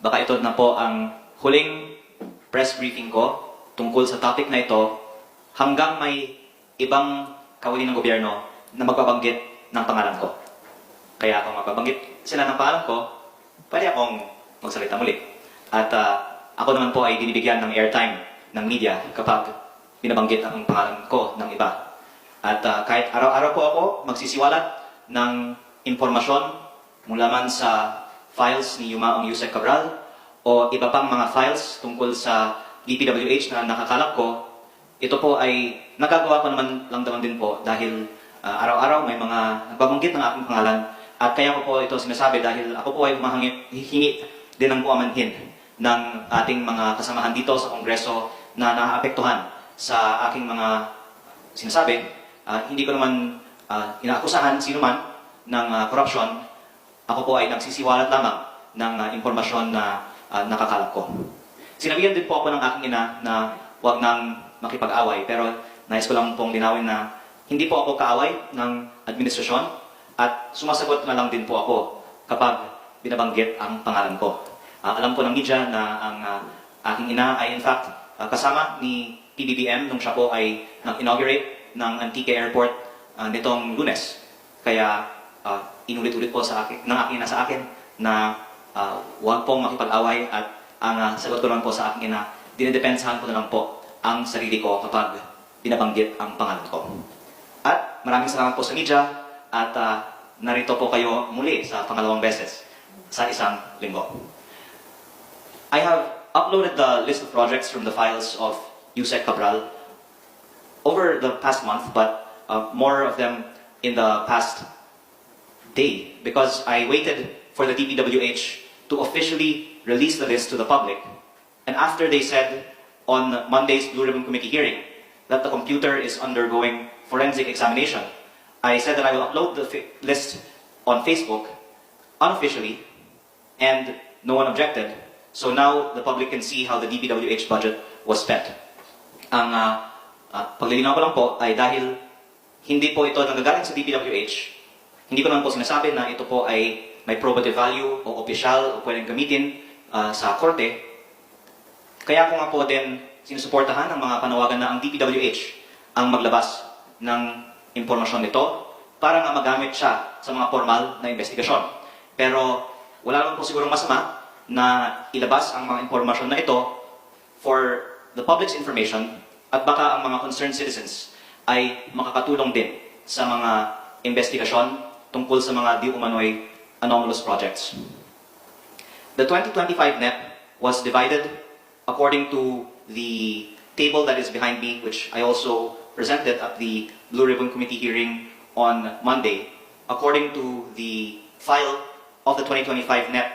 baka ito na po ang huling press briefing ko tungkol sa topic na ito hanggang may ibang kawani ng gobyerno na magbabanggit ng pangalan ko. Kaya kung magbabanggit sila ng pangalan ko, pwede akong magsalita muli. At ako naman po ay dinibigyan ng airtime ng media kapag binabanggit ang pangalan ko ng iba. At kahit araw-araw po ako magsisiwalat ng impormasyon mula man sa files ni Yumaong Yusek Cabral o iba pang mga files tungkol sa DPWH na nakakalap ko, ito po ay nagagawa ko naman lang din po dahil araw-araw may mga nagbabanggit ng aking pangalan at kaya ko po ito sinasabi dahil ako po ay humihingi din ng puamanhin ng ating mga kasamahan dito sa Kongreso na naapektuhan sa aking mga sinasabi. Hindi ko naman inaakusahan sino man ng korupsyon. Ako po ay nagsisiwalat lamang ng impormasyon na nakakalap ko. Sinabihan din po ako ng aking ina na huwag nang makipag-away, pero nais ko lang pong linawin na hindi po ako kaaway ng administrasyon at sumasagot na lang din po ako kapag binabanggit ang pangalan ko. Alam po ng media na ang aking ina ay in fact kasama ni PBBM nung siya po ay nag-inaugurate ng Antique Airport nitong Lunes. Kaya inulit-ulit po sa akin, ng aking ina sa akin na huwag pong makipag-away at ang sagot ko naman po sa aking ina, dinedepensahan ko na lang po ang sarili ko kapag binabanggit ang pangalan ko. At maraming salamat po sa media at narito po kayo muli sa pangalawang beses sa isang linggo. I have uploaded the list of projects from the files of Yusek Cabral over the past month, but more of them in the past day because I waited for the DPWH to officially release the list to the public. And after they said on Monday's Blue Ribbon Committee hearing that the computer is undergoing forensic examination, I said that I will upload the list on Facebook unofficially, and no one objected. So now the public can see how the DPWH budget was spent. Ang paglilinaw ko lang po ay dahil hindi po ito nanggagaling sa DPWH, hindi ko naman po sinasabi na ito po ay may probative value o opisyal o pwedeng gamitin sa korte. Kaya ko nga po din sinusuportahan ang mga panawagan na ang DPWH ang maglabas ng impormasyon nito para nga magamit siya sa mga formal na investigasyon. Pero wala naman po sigurong masama na ilabas ang mga impormasyon na ito for the public's information at baka ang mga concerned citizens ay makakatulong din sa mga investigasyon tungkol sa mga di umano'y anomalous projects. The 2025 NEP was divided according to the table that is behind me, which I also presented at the Blue Ribbon Committee hearing on Monday, according to the file of the 2025 NEP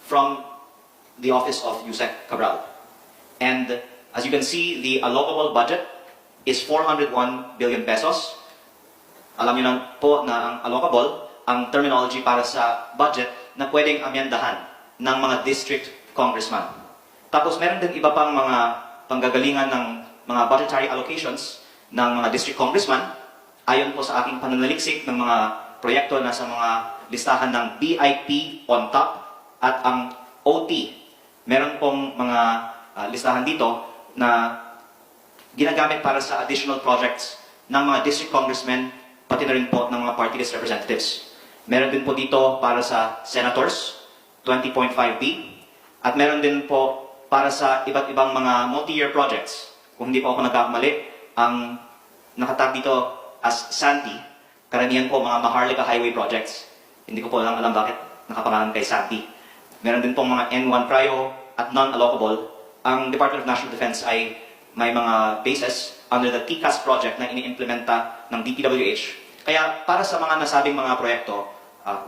from the office of Yusek Cabral. And as you can see, the allocable budget is 401 billion pesos. Alam niyo lang po na ang allocable, ang terminology para sa budget na pwedeng amyandahan ng mga district congressman. Tapos meron din iba pang mga panggagalingan ng mga budgetary allocations ng mga district congressman ayon po sa aking pananaliksik ng mga proyekto na sa mga listahan ng BIP on top at ang OT. Meron pong mga listahan dito na ginagamit para sa additional projects ng mga district congressmen pati na rin po ng mga party list representatives. Meron din po dito para sa senators, 20.5B, at meron din po para sa iba't ibang mga multi-year projects. Kung hindi po ako nagkakamali, ang nakatag dito as SANTI, karamihan po mga Maharlika Highway projects. Hindi ko po lang alam bakit nakapangalan kay SANTI. Meron din po mga N1 Prio at non-allocable. Ang Department of National Defense ay may mga bases under the TCAS project na ini-implementa ng DPWH. Kaya para sa mga nasabing mga proyekto,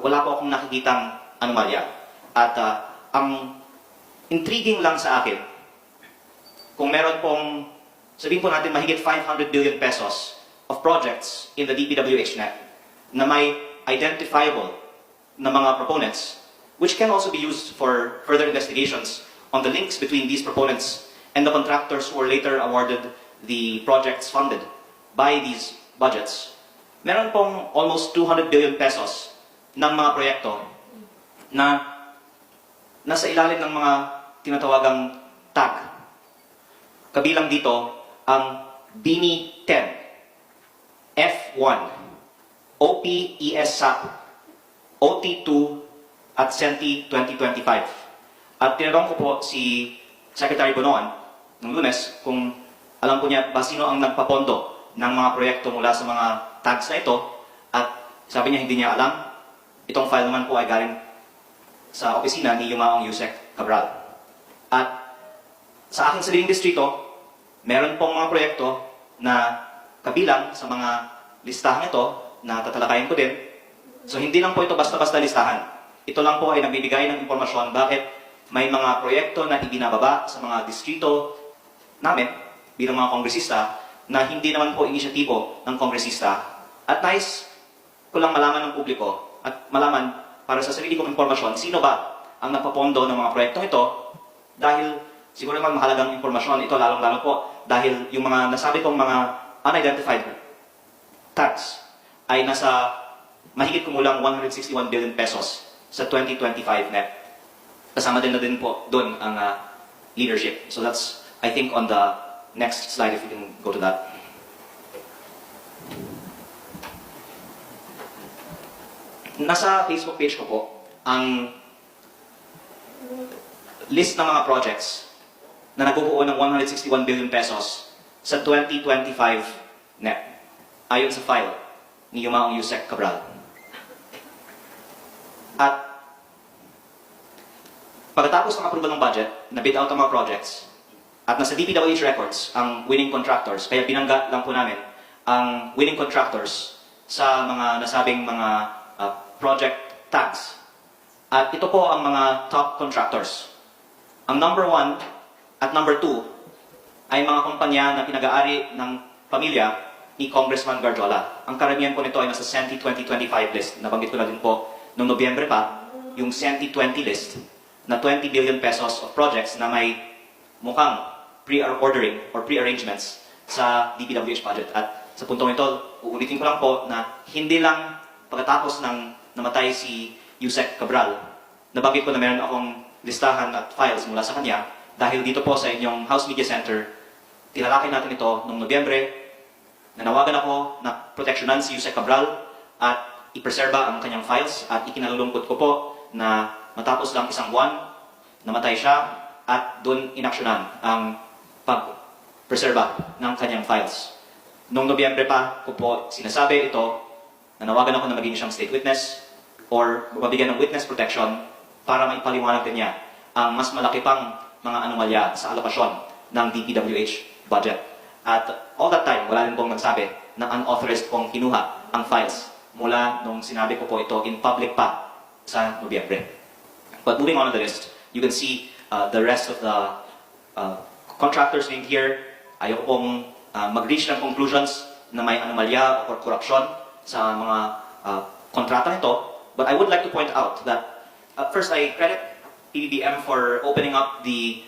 wala po akong nakikitang anomalya. At ang intriguing lang sa akin, kung meron pong, sabihin po natin, mahigit 500 billion pesos of projects in the DPWH net na may identifiable na mga proponents, which can also be used for further investigations on the links between these proponents and the contractors who were later awarded the projects funded by these budgets. Meron pong almost 200 billion pesos ng mga proyekto na nasa ilalim ng mga tinatawagang tag. Kabilang dito ang BINI 10, F1, OPES SAP, OT2, at SENTI 2025. At tinanong ko po si Secretary Bonoan noong Lunes kung alam po niya ba sino ang nagpapondo ng mga proyekto mula sa mga tags na ito, at sabi niya hindi niya alam. Itong file naman po ay galing sa opisina ni Yumaong Yusek Cabral. At sa aking sariling distrito, meron pong mga proyekto na kabilang sa mga listahan ito na tatalakayin ko din. So hindi lang po ito basta-basta listahan. Ito lang po ay nagbibigay ng impormasyon bakit may mga proyekto na ibinababa sa mga distrito namin bilang mga kongresista na hindi naman po inisyatibo ng kongresista. At nais ko lang malaman ng publiko at malaman para sa sarili kong impormasyon sino ba ang nagpapondo ng mga proyektong ito, dahil siguro naman mahalagang impormasyon ito, lalong-lalo po dahil yung mga nasabi kong mga unidentified tax ay nasa mahigit kumulang 161 billion pesos sa 2025 net. Kasama din na din po doon ang leadership. So that's, I think, on the next slide, if we can go to that. Nasa Facebook page ko po ang list ng mga projects na nabubuo ng 161 billion pesos sa 2025 net, ayon sa file ni Yumaong Yusek Cabral. At pagkatapos ng approval ng budget, na-bid out ang mga projects, at nasa DPWH records ang winning contractors, kaya binangga lang po namin ang winning contractors sa mga nasabing mga project tags. At ito po ang mga top contractors. Ang number 1 at number 2 ay mga kumpanya na pinag-aari ng pamilya ni Congressman Garjola. Ang karamihan po nito ay nasa SENTI 2025 list. Nabanggit ko na din po noong Nobyembre pa, yung SENTI 20 list na 20 billion pesos of projects na may mukhang pre-ordering or pre-arrangements sa DPWH budget. At sa puntong ito, uulitin ko lang po na hindi lang pagkatapos ng namatay si Yusek Cabral, nabanggit ko na meron akong listahan at files mula sa kanya, dahil dito po sa inyong House Media Center, tinalakay natin ito noong Nobyembre. Nanawagan ako na proteksyonan si Yusek Cabral at ipreserba ang kanyang files, at ikinalulungkot ko po na matapos lang isang buwan, namatay siya at doon inaksyonan ang pag-preserba ng kanyang files. Noong Nobyembre pa ko po sinasabi ito, nanawagan ako na maging siyang state witness or mabigyan ng witness protection para maipaliwanag din niya ang mas malaki pang mga anomalya sa alokasyon ng DPWH budget. At all that time, wala rin pong nagsabi na unauthorized pong kinuha ang files mula nung sinabi ko po ito in public pa sa Nobyembre. But moving on to the list, you can see the rest of the contractors named here. Ayoko pong mag-reach ng conclusions na may anomalya or korupsyon sa mga kontrata nito. But I would like to point out that first, I credit PBBM for opening up the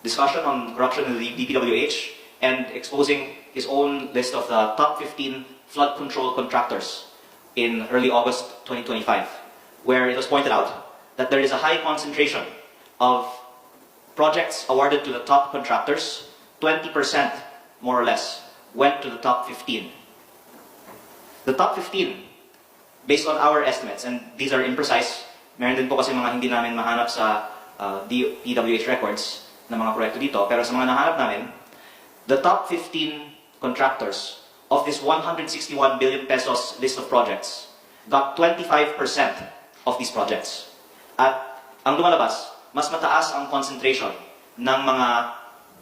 discussion on corruption in the DPWH and exposing his own list of the top 15 flood control contractors in early August 2025, where it was pointed out that there is a high concentration of projects awarded to the top contractors. 20% more or less went to the top 15. The top 15, based on our estimates, and these are imprecise, meron din po kasi mga hindi namin mahanap sa DPWH records na mga proyekto dito, pero sa mga nahanap namin, the top 15 contractors of this 161 billion pesos list of projects got 25% of these projects. At ang lumalabas, mas mataas ang concentration ng mga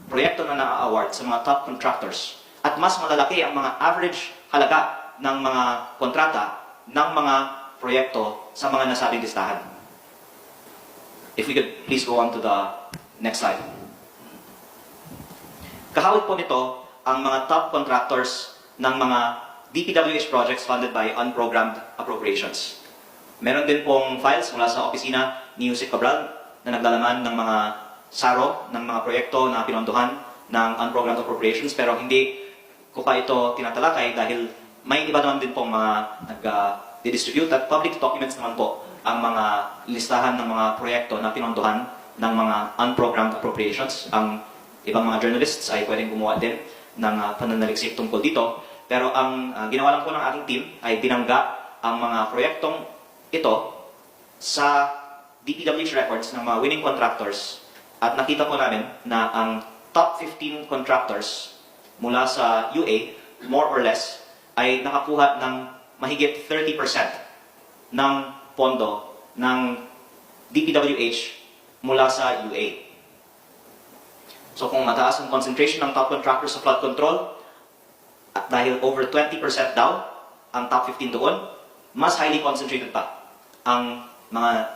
proyekto na na-award sa mga top contractors, at mas malalaki ang mga average halaga ng mga kontrata ng mga proyekto sa mga nasabing listahan. If we could please go on to the next slide. Kahawig po nito ang mga top contractors ng mga DPWH projects funded by unprogrammed appropriations. Meron din pong files mula sa opisina ni Yusek Cabral na naglalaman ng mga saro ng mga proyekto na pinondohan ng unprogrammed appropriations, pero hindi ko pa ito tinatalakay dahil may iba naman din pong mga didistribute at public documents naman po ang mga listahan ng mga proyekto na pinondohan ng mga unprogrammed appropriations. Ang ibang mga journalists ay pwedeng gumawa din ng pananaliksik tungkol dito. Pero ang ginawa lang po ng aking team ay binangga ang mga proyektong ito sa DPWH records ng mga winning contractors at nakita po namin na ang top 15 contractors mula sa UA, more or less, ay nakakuha ng mahigit 30% ng pondo ng DPWH mula sa UA. So kung mataas ang concentration ng top contractors sa flood control, at dahil over 20% daw ang top 15 doon, mas highly concentrated pa ang mga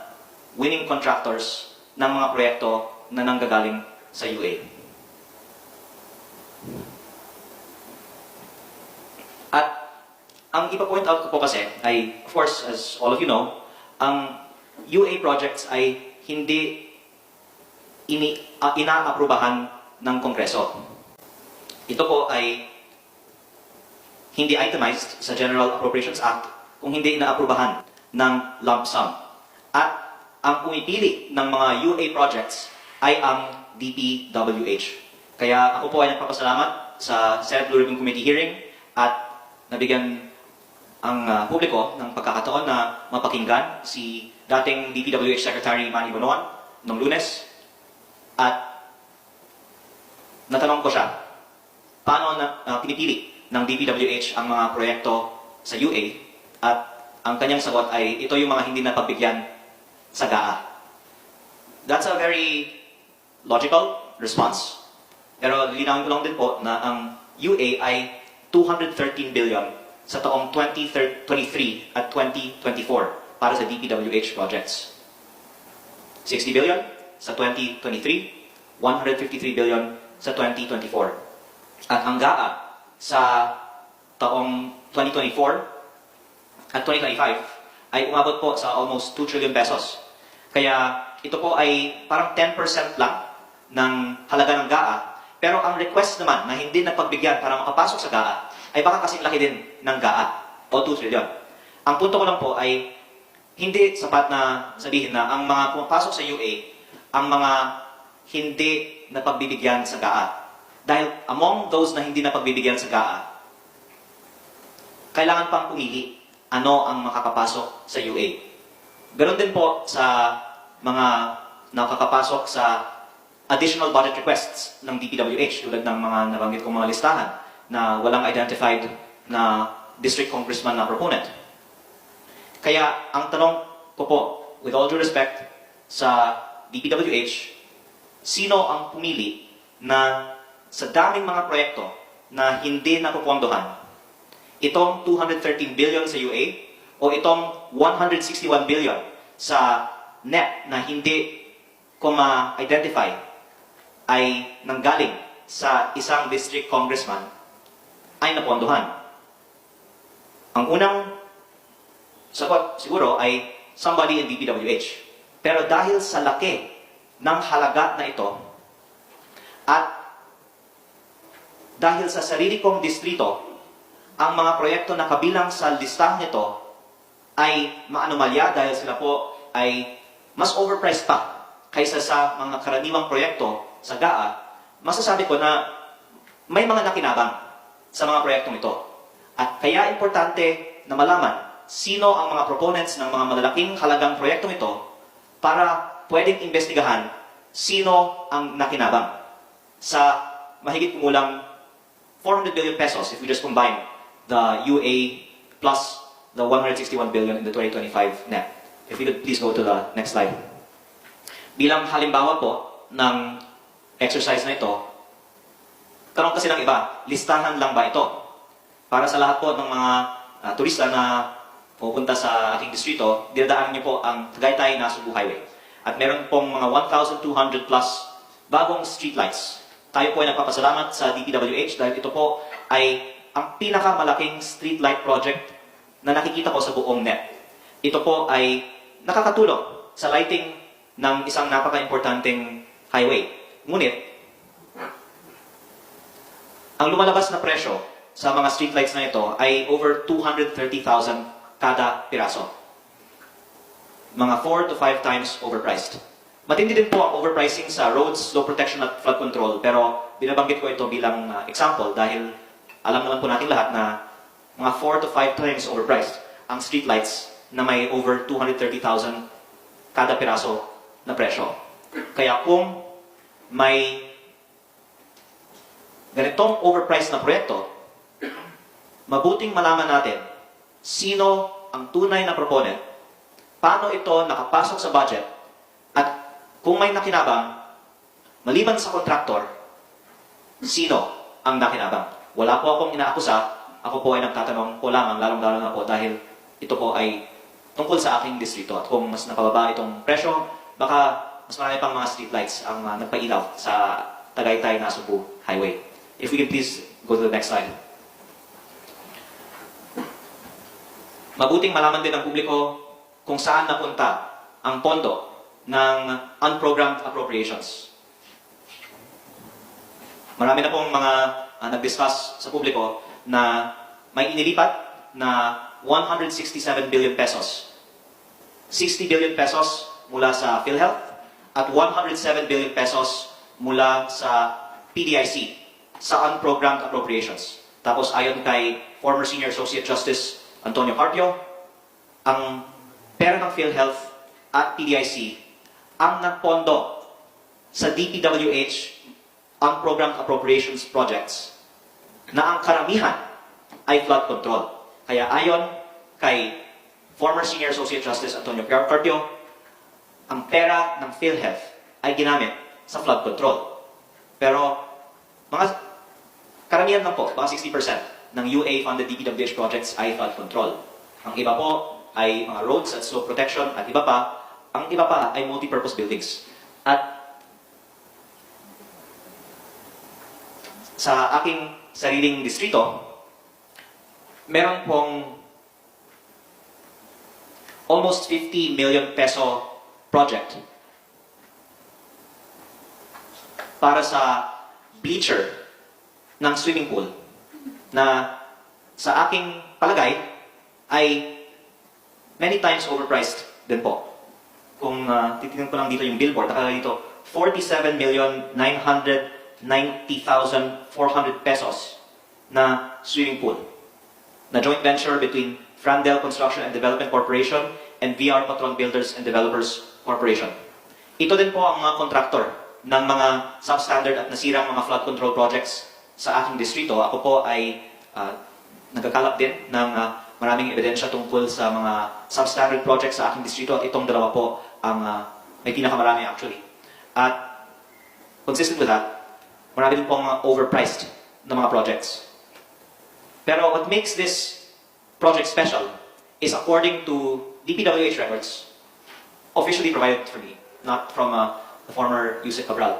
winning contractors ng mga proyekto na nanggagaling sa UA. At ang ipa-point out ko po kasi ay, of course, as all of you know, ang UA projects ay hindi inaaprubahan ng Kongreso. Ito po ay hindi itemized sa General Appropriations Act kung hindi inaaprubahan ng lump sum. At ang pumipili ng mga UA projects ay ang DPWH. Kaya ako po ay nagpapasalamat sa Senate Blue Ribbon Committee hearing at nabigyan ang publiko ng pagkakataon na mapakinggan si dating DPWH Secretary Manny Bonoan noong Lunes at natanong ko siya paano pinipili ng DPWH ang mga proyekto sa UA at ang kanyang sagot ay ito yung mga hindi napagbigyan sa GAA. That's a very logical response. Pero linawin ko lang din po na ang UA ay 213 billion sa taong 2023 at 2024 para sa DPWH projects. 60 billion sa 2023, 153 billion sa 2024. At ang GAA sa taong 2024 at 2025 ay umabot po sa almost 2 trillion pesos. Kaya ito po ay parang 10% lang ng halaga ng GAA. Pero ang request naman na hindi napagbigyan para makapasok sa GAA ay baka kasing laki din ng GAA o 2 trillion. Ang punto ko lang po ay hindi sapat na sabihin na ang mga pumapasok sa UA ang mga hindi napagbibigyan sa GAA. Dahil among those na hindi napagbibigyan sa GAA, kailangan pang pumili ano ang makakapasok sa UA. Ganon din po sa mga nakakapasok sa additional budget requests ng DPWH tulad ng mga nabanggit kong mga listahan na walang identified na district congressman na proponent. Kaya ang tanong ko po, with all due respect sa DPWH, sino ang pumili na sa daming mga proyekto na hindi napupondohan, itong 213 billion sa UA o itong 161 billion sa NEP na hindi ko ma-identify ay nanggaling sa isang district congressman ay napondohan. Ang unang sagot siguro ay somebody in DPWH. Pero dahil sa laki ng halaga na ito at dahil sa sarili kong distrito, ang mga proyekto na kabilang sa listahan nito ay maanomalya dahil sila po ay mas overpriced pa kaysa sa mga karaniwang proyekto sa GAA, masasabi ko na may mga nakinabang sa mga proyektong ito. At kaya importante na malaman sino ang mga proponents ng mga malalaking halagang proyektong ito para pwedeng investigahan sino ang nakinabang sa mahigit kumulang 400 billion pesos if we just combine the UA plus the 161 billion in the 2025 NEP. If we could please go to the next slide. Bilang halimbawa po ng exercise na ito, tanong kasi ng iba, listahan lang ba ito? Para sa lahat po ng mga turista na pupunta sa ating distrito, dinadaanan niyo po ang Tagaytay-Nasugbu Highway. At meron pong mga 1,200 plus bagong streetlights. Tayo po ay nagpapasalamat sa DPWH dahil ito po ay ang pinakamalaking streetlight project na nakikita ko sa buong NEP. Ito po ay nakakatulong sa lighting ng isang napaka-importanting highway. Ngunit, ang lumalabas na presyo sa mga streetlights na ito ay over 230,000 kada piraso. Mga 4 to 5 times overpriced. Matindi din po ang overpricing sa roads, slow protection at flood control, pero binabanggit ko ito bilang example dahil alam naman po natin lahat na mga 4 to 5 times overpriced ang streetlights na may over 230,000 kada piraso na presyo. Kaya kung may ganitong overpriced na proyekto, mabuting malaman natin sino ang tunay na proponent, paano ito nakapasok sa budget, at kung may nakinabang, maliban sa kontraktor, sino ang nakinabang? Wala po akong inaakusa, ako po ay nagtatanong po lamang, lalong-lalo na po dahil ito po ay tungkol sa aking distrito. At kung mas napababa itong presyo, baka mas marami pang mga streetlights ang nagpailaw sa Tagaytay-Nasugbu Highway. If we can please go to the next slide. Mabuting malaman din ng publiko kung saan napunta ang pondo ng unprogrammed appropriations. Marami na pong mga nag-discuss sa publiko na may inilipat na 167 billion pesos. 60 billion pesos mula sa PhilHealth at 107 billion pesos mula sa PDIC sa unprogrammed appropriations. Tapos ayon kay former Senior Associate Justice Antonio Carpio, ang pera ng PhilHealth at PDIC ang nagpondo sa DPWH unprogrammed appropriations projects na ang karamihan ay flood control. Kaya ayon kay former Senior Associate Justice Antonio Carpio, ang pera ng PhilHealth ay ginamit sa flood control. Pero mga karamihan lang po, mga 60% ng UA-funded DPWH projects ay flood control. Ang iba po ay mga roads at slope protection at ang iba pa ay multi-purpose buildings. At sa aking sariling distrito, meron pong almost 50 million peso project para sa bleacher ng swimming pool na sa aking palagay ay many times overpriced din po. Kung titignan ko lang dito yung billboard, nakalagay dito 47,990,400 pesos na swimming pool na joint venture between Frandel Construction and Development Corporation and VR Patron Builders and Developers Corporation. Ito din po ang mga kontraktor ng mga substandard at nasirang mga flood control projects sa aking distrito. Ako po ay nagkakalap din ng maraming ebidensya tungkol sa mga substandard projects sa aking distrito at itong dalawa po ang may pinakamarami actually. At consistent with that, marami din pong overpriced na mga projects. Pero what makes this project special is according to DPWH records, officially provided for me, not from the former Yusek Cabral.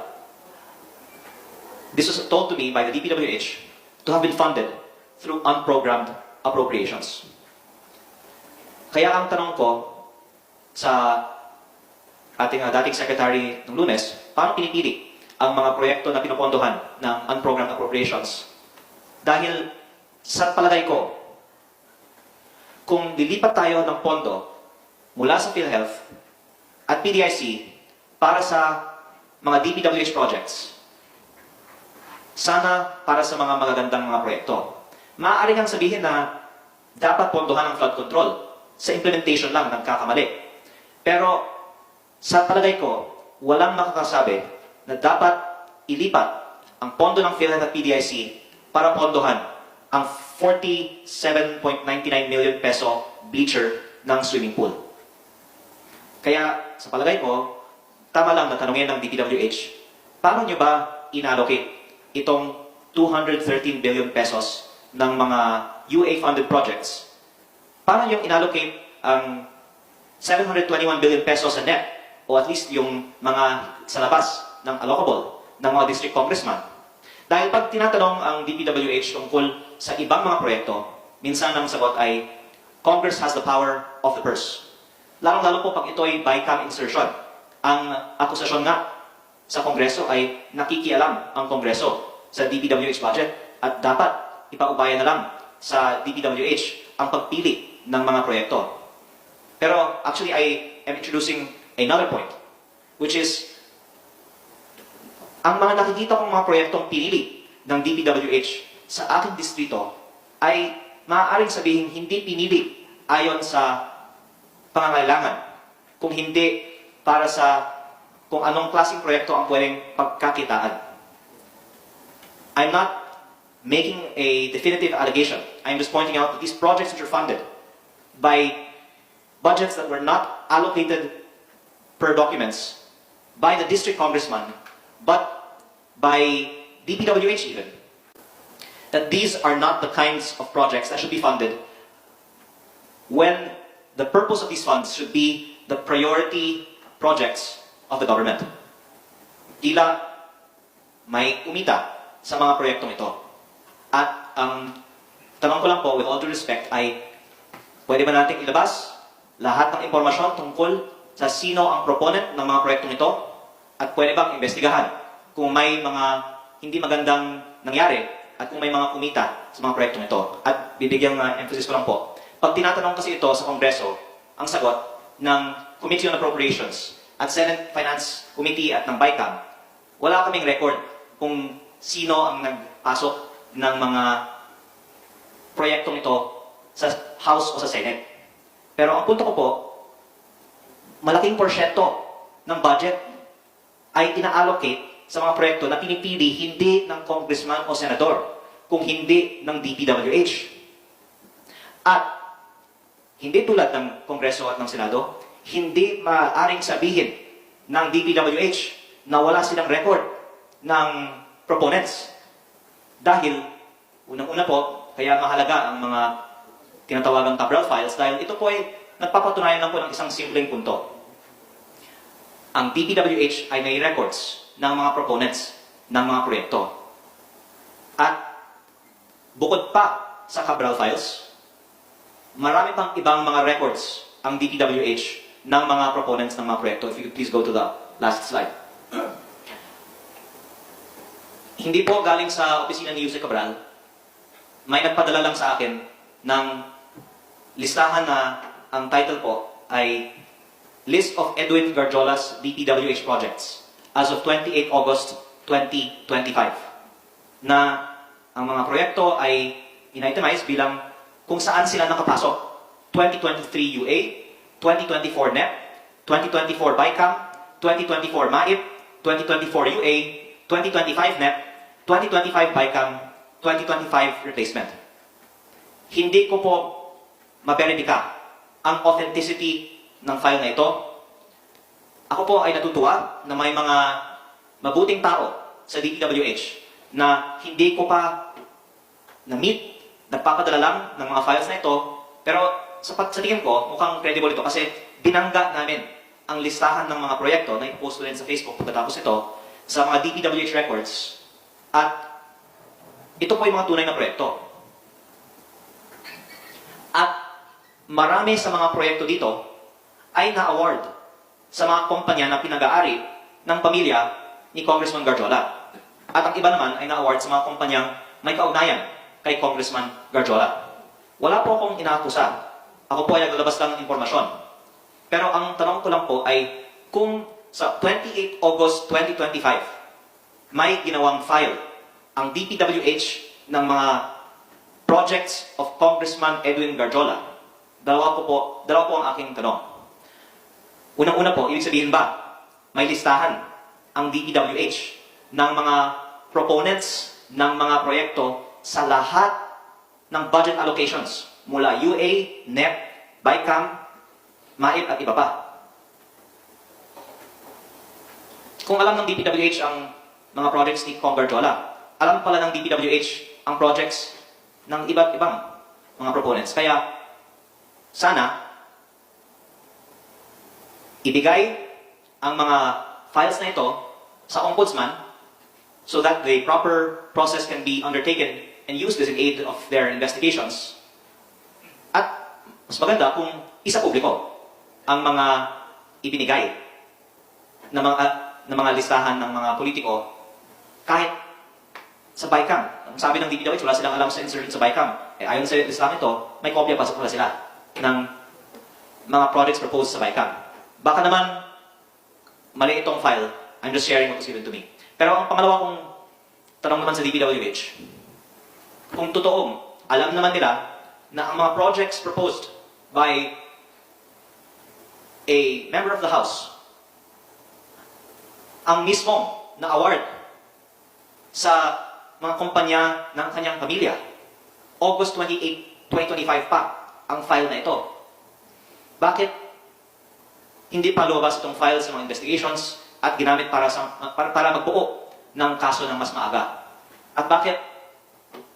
This was told to me by the DPWH to have been funded through unprogrammed appropriations. Kaya ang tanong ko sa ating dating secretary ng Lunes, paano pinipili ang mga proyekto na pinopondohan ng unprogrammed appropriations? Dahil sa palagay ko, kung lilipat tayo ng pondo mula sa PhilHealth at PDIC para sa mga DPWH projects, sana para sa mga magagandang mga proyekto. Maaari kang sabihin na dapat pondohan ang flood control. Sa implementation lang nagkakamali. Pero sa palagay ko, walang makakasabi na dapat ilipat ang pondo ng PhilHealth at PDIC para pondohan ang 47.99 million peso bleacher ng swimming pool. Kaya sa palagay ko, tama lang na tanongin ng DPWH, paano nyo ba inallocate itong 213 billion pesos ng mga UA-funded projects? Paano nyo inallocate ang 721 billion pesos sa net o at least yung mga sa labas ng allocable ng mga district congressman? Dahil pag tinatanong ang DPWH tungkol sa ibang mga proyekto, minsan ang sagot ay, Congress has the power of the purse. Lalong-lalo po pag ito ay bycam insertion. Ang akusasyon nga sa Kongreso ay nakikialam ang Kongreso sa DPWH budget at dapat ipaubayan na lang sa DPWH ang pagpili ng mga proyekto. Pero actually, I am introducing another point, which is, ang mga nakikita kong mga proyektong pinili ng DPWH sa aking distrito ay maaaring sabihin hindi pinili ayon sa pangangailangan, kung hindi para sa kung anong klaseng proyekto ang pwedeng pagkakitaan. I'm not making a definitive allegation. I'm just pointing out that these projects which are funded by budgets that were not allocated per documents by the district congressman, but by DPWH even, that these are not the kinds of projects that should be funded when the purpose of these funds should be the priority projects of the government. Tila may umita sa mga proyektong ito. At ang tanong ko lang po, with all due respect, ay pwede ba nating ilabas lahat ng impormasyon tungkol sa sino ang proponent ng mga proyektong ito at pwede bang investigahan kung may mga hindi magandang nangyari at kung may mga kumita sa mga proyektong ito. At bibigyang emphasis ko lang po. Pag tinatanong kasi ito sa Kongreso, ang sagot ng Committee on Appropriations at Senate Finance Committee at ng BICAM, wala kaming record kung sino ang nagpasok ng mga proyektong ito sa House o sa Senate. Pero ang punto ko po, malaking porsyento ng budget ay ina-allocate sa mga proyekto na pinipili hindi ng congressman o senador, kung hindi ng DPWH. At hindi tulad ng Kongreso at ng Senado, hindi maaaring sabihin ng DPWH na wala silang record ng proponents. Dahil, unang-una po, kaya mahalaga ang mga tinatawagang Cabral files dahil ito po ay nagpapatunayan lang po ng isang simpleng punto. Ang DPWH ay may records ng mga proponents ng mga proyekto. At bukod pa sa Cabral files, marami pang ibang mga records ang DPWH ng mga proponents ng mga proyekto. If you could please go to the last slide. Hindi po galing sa opisina ni Yuse Cabral, may nagpadala lang sa akin ng listahan na ang title po ay List of Edwin Garjola's DPWH Projects as of 28 August 2025, na ang mga proyekto ay in-itemize bilang kung saan sila nakapasok. 2023 UA, 2024 NEP, 2024 BICAM, 2024 MAIP, 2024 UA, 2025 NEP, 2025 BICAM, 2025 Replacement. Hindi ko po maberipika ang authenticity ng file na ito. Ako po ay natutuwa na may mga mabuting tao sa DPWH na hindi ko pa na-meet, nagpapadala lang ng mga files na ito, pero sa tingin ko, mukhang credible ito kasi binangga namin ang listahan ng mga proyekto na ipopost ko rin sa Facebook pagkatapos ito sa mga DPWH records, at ito po yung mga tunay na proyekto. At marami sa mga proyekto dito ay na-award sa mga kumpanya na pinag-aari ng pamilya ni Congressman Garjola. At ang iba naman ay na-award sa mga kumpanyang may kaugnayan kay Congressman Garjola. Wala po akong inaakusa. Ako po ay naglalabas lang ng impormasyon. Pero ang tanong ko lang po ay kung sa 28 August 2025 may ginawang file ang DPWH ng mga projects of Congressman Edwin Garjola, dalawa po ang aking tanong. Unang-una po, ibig sabihin ba may listahan ang DPWH ng mga proponents ng mga proyekto sa lahat ng budget allocations mula UA, NEP, BICAM, MAIP at iba pa? Kung alam ng DPWH ang mga projects ni Cong Garjola, alam pala ng DPWH ang projects ng iba't ibang mga proponents. Kaya sana ibigay ang mga files na ito sa Ombudsman so that the proper process can be undertaken and used as in aid of their investigations. At mas maganda kung isa publiko ang mga ibinigay na mga listahan ng mga politiko kahit sa BICAM. Ang sabi ng DPWH, wala silang alam sa insurgent sa BICAM. Ayon sa listahan ito, may kopya pa pala sila. ng mga projects proposed sa BICAM. Baka naman, mali itong file. I'm just sharing what was given to me. Pero ang pangalawa kong tanong naman sa DPWH, kung totoong alam naman nila na ang mga projects proposed by a member of the House, ang mismong na award sa mga kumpanya ng kanyang pamilya, August 28, 2025 pa ang file na ito. Bakit hindi pa lumabas itong file sa mga investigations at ginamit para magbuo ng kaso ng mas maaga? At bakit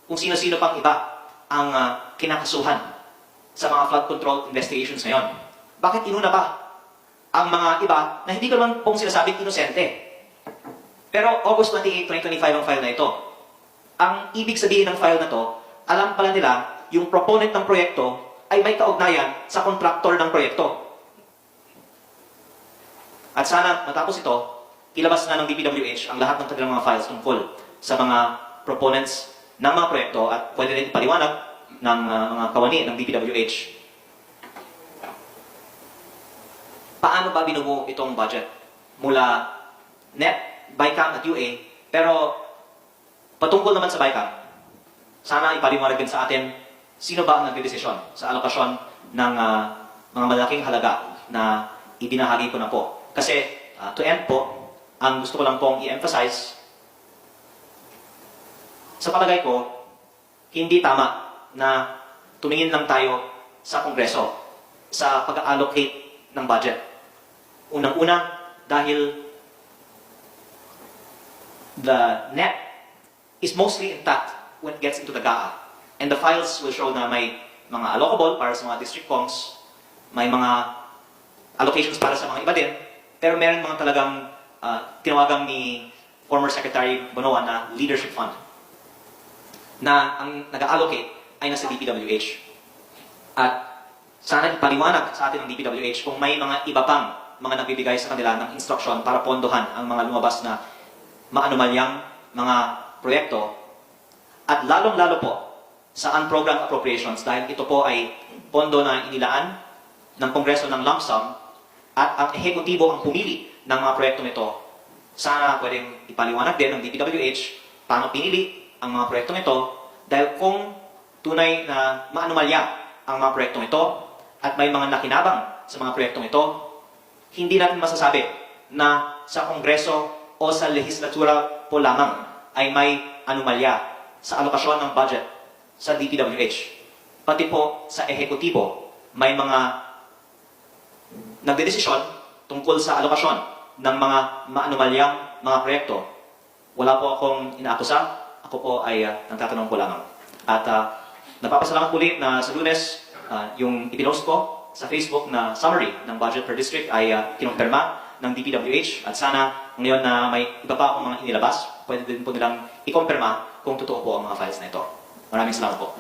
kung sino-sino pang iba ang kinakasuhan sa mga flood control investigations ngayon? Bakit inuna pa ang mga iba na hindi ko naman pong sinasabing inosente? Pero August 28, 2025 ang file na ito. Ang ibig sabihin ng file na to, alam pala nila yung proponent ng proyekto ay may kaugnayan sa kontraktor ng proyekto. At sana matapos ito, ilabas na ng DPWH ang lahat ng kanilang mga files tungkol sa mga proponents ng mga proyekto at pwede rin ipaliwanag ng mga kawani ng DPWH. Paano ba binubuo itong budget? Mula NEP, BICAM at UA, pero patungkol naman sa BICAM, sana ipaliwanag din sa atin sino ba ang nagdedesisyon sa alokasyon ng mga malaking halaga na ibinahagi ko na po. Kasi to end po, ang gusto ko lang pong i-emphasize, sa palagay ko, hindi tama na tumingin lang tayo sa Kongreso sa pag-allocate ng budget. Unang-una, dahil the net is mostly intact when it gets into the GAA. And the files will show na may mga allocable para sa mga district congs, may mga allocations para sa mga iba din, pero meron mga talagang tinawagan ni former Secretary Bonoan na leadership fund na ang nag-allocate ay nasa DPWH. At sana ipaliwanag sa atin ng DPWH kung may mga iba pang mga nagbibigay sa kanila ng instruction para pondohan ang mga lumabas na maanumalyang mga proyekto at lalong-lalo po sa unprogrammed appropriations dahil ito po ay pondo na inilaan ng Kongreso ng lump sum at ang ehekutibo ang pumili ng mga proyektong ito. Sana pwedeng ipaliwanag din ng DPWH paano pinili ang mga proyektong ito dahil kung tunay na maanumalya ang mga proyektong ito at may mga nakinabang sa mga proyektong ito, hindi natin masasabi na sa Kongreso o sa legislatura po lamang ay may anomalya sa alokasyon ng budget sa DPWH. Pati po sa ehekutibo, may mga nagdedesisyon tungkol sa alokasyon ng mga maanumalyang mga proyekto. Wala po akong inaakusa, ako po ay nagtatanong po lamang. At napapasalamat ulit na sa Lunes, yung ipinost ko sa Facebook na summary ng budget per district ay kinumpirma ng DPWH at sana ngayon na may iba pa akong mga inilabas, pwede din po nilang ikumpirma kung totoo po ang mga files na ito. Maraming salamat po.